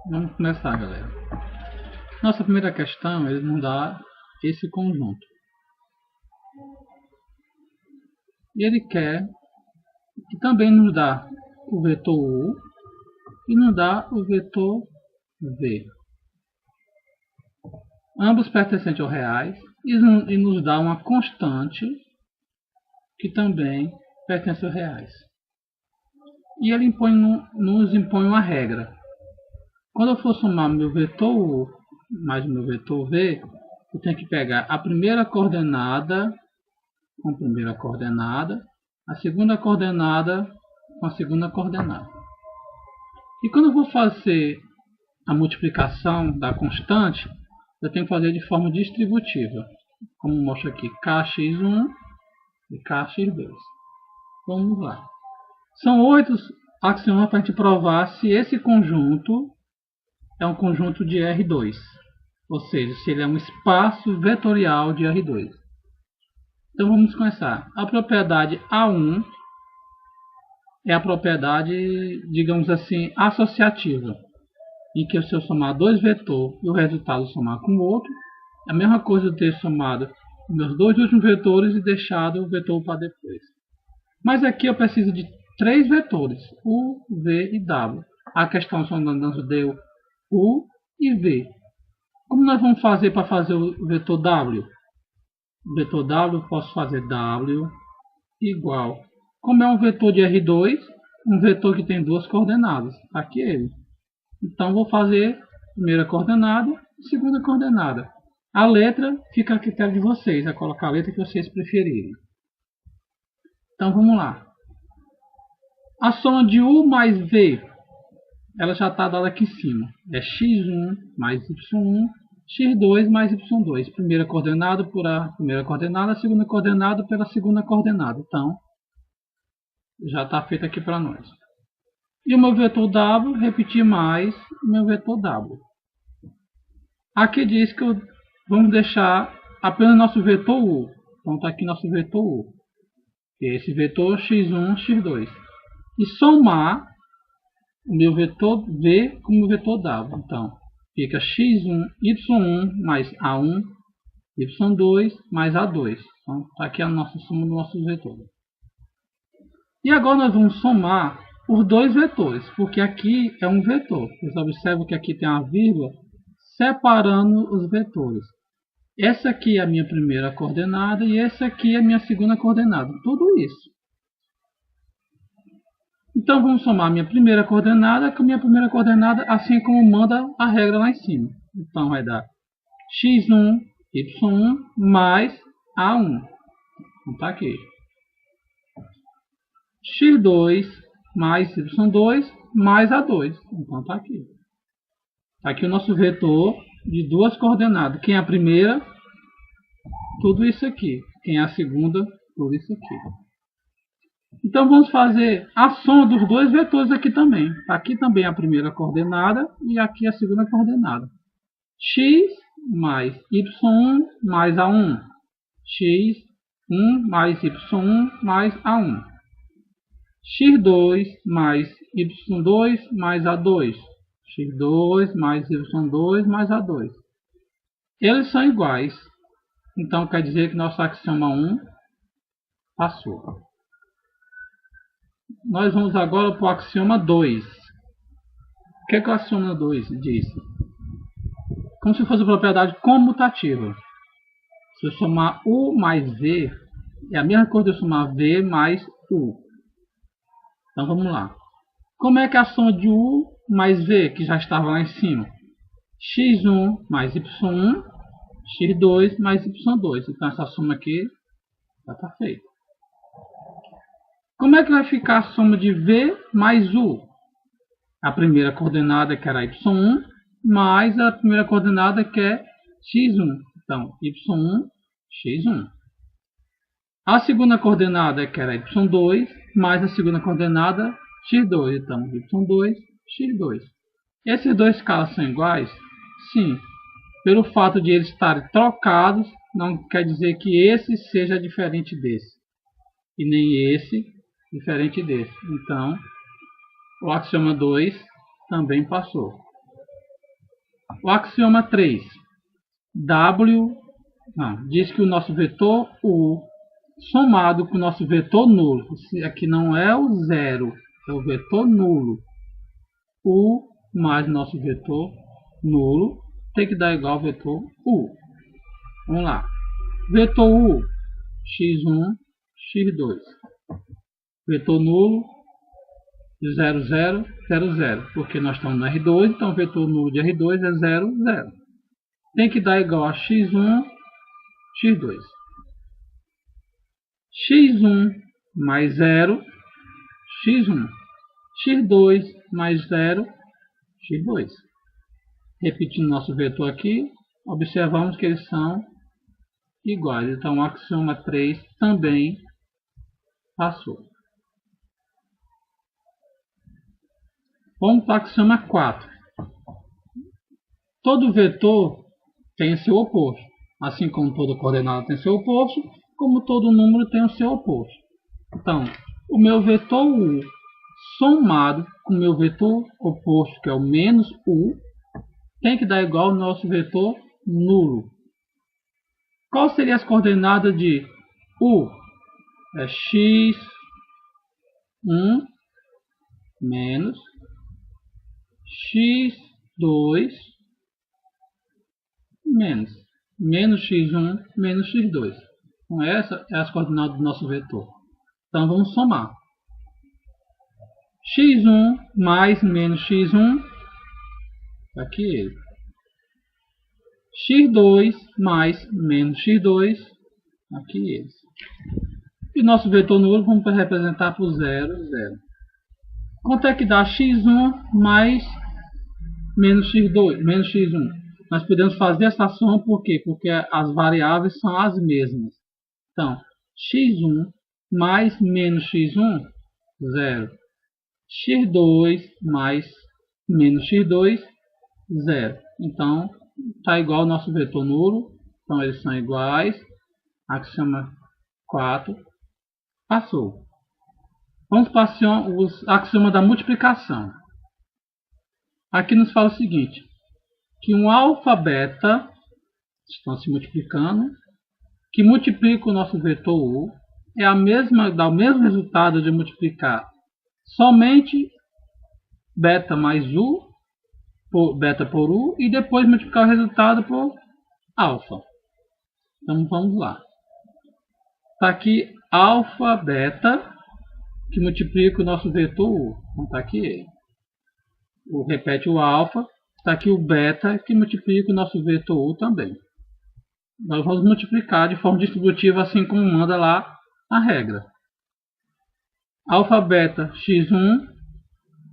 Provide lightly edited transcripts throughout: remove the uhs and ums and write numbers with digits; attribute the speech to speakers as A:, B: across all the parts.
A: Vamos começar, galera. Nossa primeira questão, ele nos dá esse conjunto. E ele quer que também nos dá o vetor U e nos dá o vetor V. Ambos pertencentes aos reais e nos dá uma constante que também pertence aos reais. E ele nos impõe uma regra. Quando eu for somar meu vetor U mais meu vetor V, eu tenho que pegar a primeira coordenada com a primeira coordenada, a segunda coordenada com a segunda coordenada. E quando eu vou fazer a multiplicação da constante, eu tenho que fazer de forma distributiva, como mostra aqui, kx1 e kx2. Vamos lá. São 8 axiomas para a gente provar se esse conjunto é um conjunto de R2, ou seja, se ele é um espaço vetorial de R2. Então vamos começar. A propriedade A1 é a propriedade, digamos assim, associativa, em que se eu somar dois vetores e o resultado somar com o outro, é a mesma coisa de ter somado meus dois últimos vetores e deixado o vetor para depois. Mas aqui eu preciso de três vetores, U, V e W. A questão só nos deu U e V. Como nós vamos fazer para fazer o vetor W? O vetor W eu posso fazer W igual. Como é um vetor de R2, um vetor que tem duas coordenadas. Aqui ele. Então vou fazer primeira coordenada e segunda coordenada. A letra fica a critério de vocês, é colocar a letra que vocês preferirem. Então vamos lá. A soma de U mais V, ela já está dada aqui em cima. É x1 mais y1, x2 mais y2. Primeira coordenada por a primeira coordenada, segunda coordenada pela segunda coordenada. Então, já está feito aqui para nós. E o meu vetor W, repetir mais o meu vetor W. Aqui diz que vamos deixar apenas nosso vetor U. Então está aqui nosso vetor U. Esse vetor x1, x2. E somar o meu vetor V com o meu vetor W. Então, fica x1, y1 mais A1, y2 mais A2. Então, está aqui a nossa soma do nosso vetor. E agora nós vamos somar os dois vetores, porque aqui é um vetor. Vocês observam que aqui tem uma vírgula separando os vetores. Essa aqui é a minha primeira coordenada e essa aqui é a minha segunda coordenada. Tudo isso. Então vamos somar a minha primeira coordenada com a minha primeira coordenada, assim como manda a regra lá em cima. Então vai dar x1, y1 mais A1. Então está aqui. x2 mais y2 mais A2. Então está aqui. Está aqui o nosso vetor de duas coordenadas. Quem é a primeira? Tudo isso aqui. Quem é a segunda? Tudo isso aqui. Então vamos fazer a soma dos dois vetores aqui também. Aqui também a primeira coordenada e aqui a segunda coordenada. X mais y1 mais A1. x1 mais y1 mais A1. x2 mais y2 mais A2. x2 mais y2 mais A2. Eles são iguais. Então quer dizer que nosso axioma 1 passou. Nós vamos agora para o axioma 2. O que é que o axioma 2 diz? Como se fosse propriedade comutativa. Se eu somar U mais V, é a mesma coisa de eu somar V mais U. Então vamos lá. Como é que é a soma de U mais V, que já estava lá em cima? x1 mais y1, x2 mais y2. Então essa soma aqui já está feita. Como é que vai ficar a soma de V mais U? A primeira coordenada que era y1, mais a primeira coordenada que é x1. Então, y1, x1. A segunda coordenada que era y2, mais a segunda coordenada x2. Então, y2, x2. Esses dois casos são iguais? Sim. Pelo fato de eles estarem trocados, não quer dizer que esse seja diferente desse. E nem esse diferente desse. Então, o axioma 2 também passou. O axioma 3. Diz que o nosso vetor U somado com o nosso vetor nulo. Aqui não é o zero, é o vetor nulo. U mais nosso vetor nulo tem que dar igual ao vetor U. Vamos lá. Vetor U, x1, x2. Vetor nulo, 0, 0, 0, 0. Porque nós estamos no R2, então o vetor nulo de R2 é 0, 0. Tem que dar igual a x1, x2. x1 mais 0, x1. x2 mais 0, x2. Repetindo nosso vetor aqui, observamos que eles são iguais. Então o axioma 3 também passou. Vamos para o axioma 4. Todo vetor tem seu oposto. Assim como toda coordenada tem seu oposto, como todo número tem o seu oposto. Então, o meu vetor U somado com o meu vetor oposto, que é o menos U, tem que dar igual ao nosso vetor nulo. Qual seria as coordenadas de U? É x1 menos x2 menos x1 menos x2. Então essa é as coordenadas do nosso vetor. Então vamos somar. x1 mais menos x1, aqui ele. x2 mais menos x2, aqui eles. E nosso vetor nulo vamos representar por 0, 0. Quanto é que dá x1 mais menos x2, menos x1? Nós podemos fazer essa soma por quê? Porque as variáveis são as mesmas. Então, x1 mais menos x1, 0. x2 mais menos x2, 0. Então, está igual ao nosso vetor nulo. Então, eles são iguais. Axioma 4 passou. Vamos para o axioma da multiplicação. Aqui nos fala o seguinte, que um alfa beta estão se multiplicando, que multiplica o nosso vetor U, dá o mesmo resultado de multiplicar somente beta mais U, beta por U, e depois multiplicar o resultado por alfa. Então vamos lá. Está aqui alfa beta, que multiplica o nosso vetor U. Então está aqui ele. Repete o alfa. Está aqui o beta, que multiplica o nosso vetor U também. Nós vamos multiplicar de forma distributiva, assim como manda lá a regra. Alfa beta x1,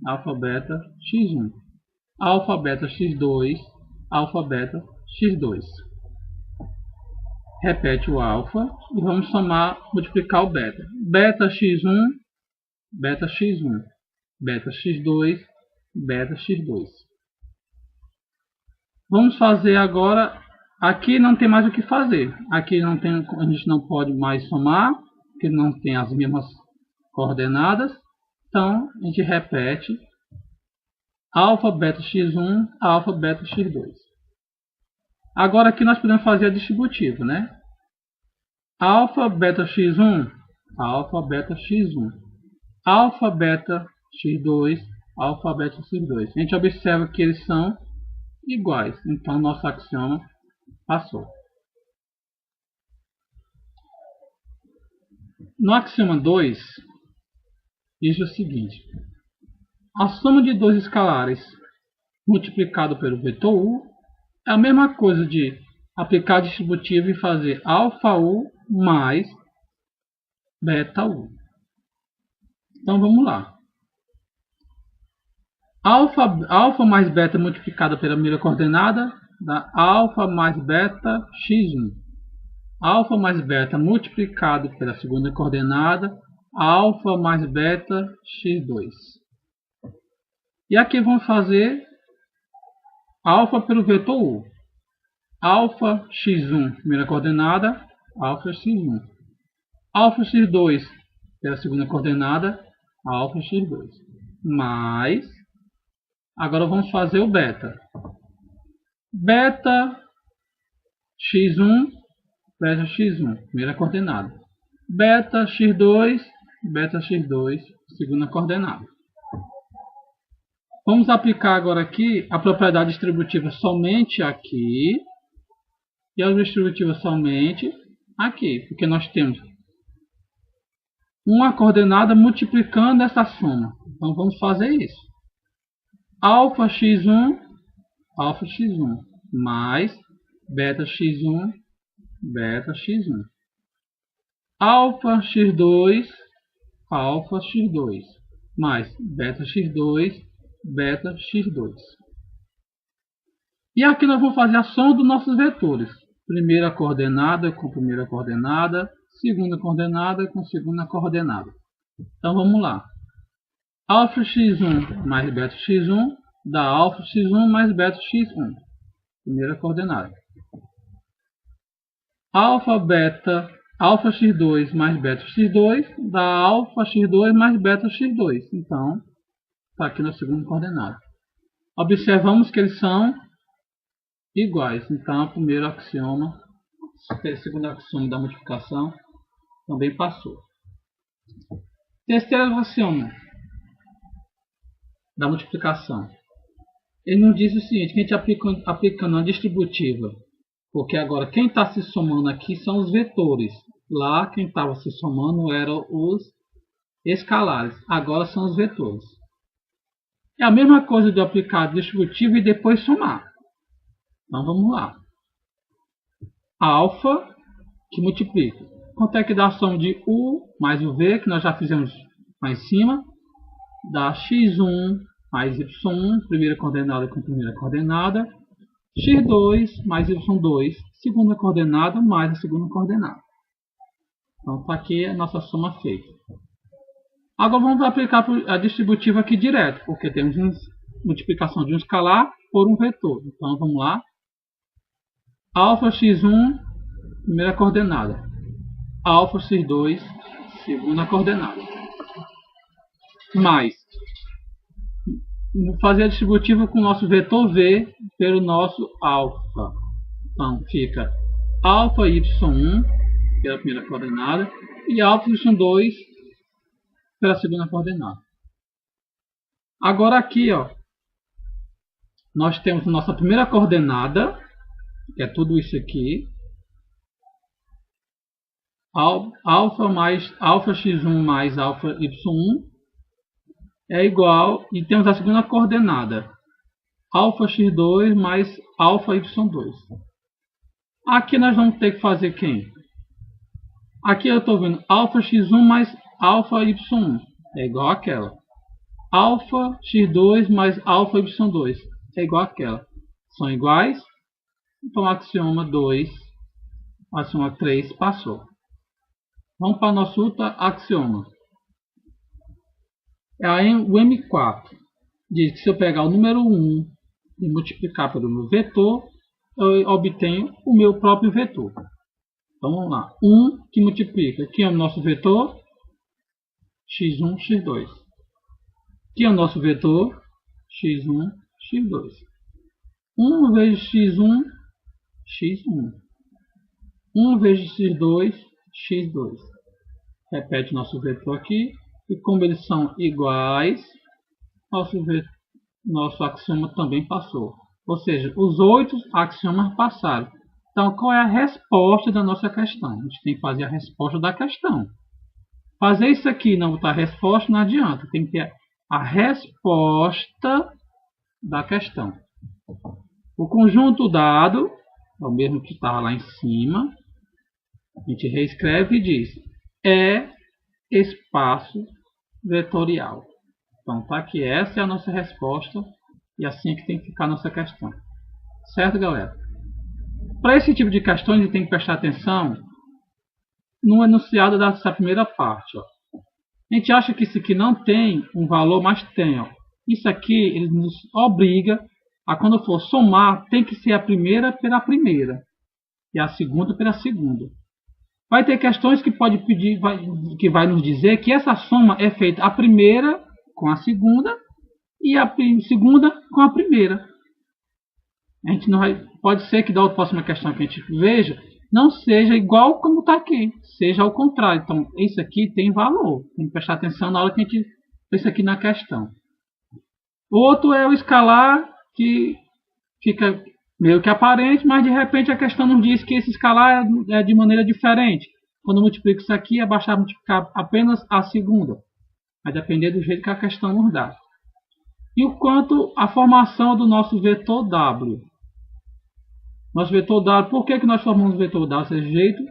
A: alfa beta x1. Alfa beta x2, alfa beta x2. Repete o alfa e vamos somar, multiplicar o beta. Beta x1, beta x1. Beta x2, beta x2. Vamos fazer agora, aqui não tem mais o que fazer. Aqui não tem, a gente não pode mais somar, porque não tem as mesmas coordenadas. Então, a gente repete alfa beta x1, alfa beta x2. Agora aqui nós podemos fazer a distributiva, né? Alfa beta x1, alfa beta x1. Alfa beta x2, alfa beta x2. A gente observa que eles são iguais. Então, nosso axioma passou. No axioma 2, diz o seguinte. A soma de dois escalares multiplicado pelo vetor U é a mesma coisa de aplicar a distributiva e fazer alfa U mais beta U. Então, vamos lá. Alfa mais beta multiplicada pela primeira coordenada dá alfa mais beta x1. Alfa mais beta multiplicado pela segunda coordenada, alfa mais beta x2. E aqui vamos fazer alfa pelo vetor U. Alfa x1, primeira coordenada, alfa x1. Alfa x2 pela segunda coordenada, alfa x2. Mais, agora vamos fazer o beta. beta x1, beta x1, primeira coordenada. Beta x2, segunda coordenada. Vamos aplicar agora aqui a propriedade distributiva somente aqui e a distributiva somente aqui, porque nós temos uma coordenada multiplicando essa soma. Então vamos fazer isso. Alfa x1 mais beta x1, alfa x2 mais beta x2, E aqui nós vamos fazer a soma dos nossos vetores. Primeira coordenada com primeira coordenada, segunda coordenada com segunda coordenada. Então vamos lá. Alfa x1 mais beta x1 dá alfa x1 mais beta x1. Primeira coordenada. Alfa x2 mais beta x2 dá alfa x2 mais beta x2. Então, está aqui na segunda coordenada. Observamos que eles são iguais. Então, o primeiro axioma, o segundo axioma da multiplicação também passou. Terceiro axioma da multiplicação. Ele nos diz o seguinte, que a gente aplicando uma distributiva, porque agora quem está se somando aqui são os vetores. Lá quem estava se somando eram os escalares. Agora são os vetores. É a mesma coisa de aplicar a distributiva e depois somar. Então vamos lá. Alfa que multiplica. Quanto é que dá a soma de U mais o V, que nós já fizemos lá em cima? Dá x1 mais y1, primeira coordenada com primeira coordenada. x2 mais y2, segunda coordenada mais a segunda coordenada. Então está aqui a nossa soma feita. Agora vamos aplicar a distributiva aqui direto, porque temos uma multiplicação de um escalar por um vetor. Então vamos lá. Alfa x1, primeira coordenada. Alfa x2, segunda coordenada. Mais. Vamos fazer a distributiva com o nosso vetor V pelo nosso alfa. Então fica alfa y1 pela primeira coordenada e alfa y2 pela segunda coordenada. Agora aqui, ó, nós temos nossa primeira coordenada, que é tudo isso aqui. Alfa x1 mais alfa y1 é igual, e temos a segunda coordenada, alfa x2 mais alfa y2. Aqui nós vamos ter que fazer quem? Aqui eu estou vendo alfa x1 mais alfa y1 é igual àquela. Alfa x2 mais alfa y2 é igual àquela. São iguais? Então axioma 2, axioma 3 passou. Vamos para o nosso outro axioma. O M4 diz que se eu pegar o número 1 e multiplicar pelo meu vetor, eu obtenho o meu próprio vetor. Então vamos lá. 1 que multiplica. Aqui é o nosso vetor x1, x2. Aqui é o nosso vetor x1, x2. 1 vezes x1, x1. 1 vezes x2, x2. Repete nosso vetor aqui. E como eles são iguais, nosso axioma também passou. Ou seja, os 8 axiomas passaram. Então, qual é a resposta da nossa questão? A gente tem que fazer a resposta da questão. Fazer isso aqui e não botar a resposta não adianta. Tem que ter a resposta da questão. O conjunto dado é o mesmo que estava lá em cima. A gente reescreve e diz é espaço vetorial. Então tá aqui, essa é a nossa resposta e assim é que tem que ficar a nossa questão. Certo, galera? Para esse tipo de questões a gente tem que prestar atenção no enunciado dessa primeira parte. Ó. A gente acha que isso aqui não tem um valor, mas tem. Ó. Isso aqui ele nos obriga a, quando for somar, tem que ser a primeira pela primeira e a segunda pela segunda. Vai ter questões que pode pedir, que vai nos dizer que essa soma é feita a primeira com a segunda e a segunda com a primeira. A gente não vai, pode ser que da próxima questão que a gente veja não seja igual como está aqui, seja ao contrário. Então, isso aqui tem valor. Tem que prestar atenção na hora que a gente pensa aqui na questão. O outro é o escalar, que fica meio que aparente, mas de repente a questão nos diz que esse escalar é de maneira diferente. Quando eu multiplico isso aqui, é baixar multiplicar apenas a segunda. Vai depender do jeito que a questão nos dá. E o quanto a formação do nosso vetor W. Nosso vetor W, por que nós formamos o vetor W desse jeito?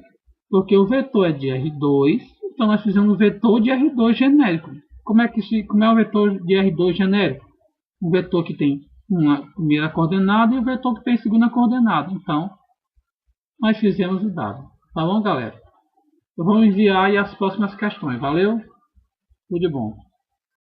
A: Porque o vetor é de R2, então nós fizemos um vetor de R2 genérico. Como é o vetor de R2 genérico? Um vetor que tem uma primeira coordenada e um vetor que tem segunda coordenada. Então, nós fizemos o W. Tá bom, galera? Eu vou enviar aí as próximas questões. Valeu? Tudo de bom.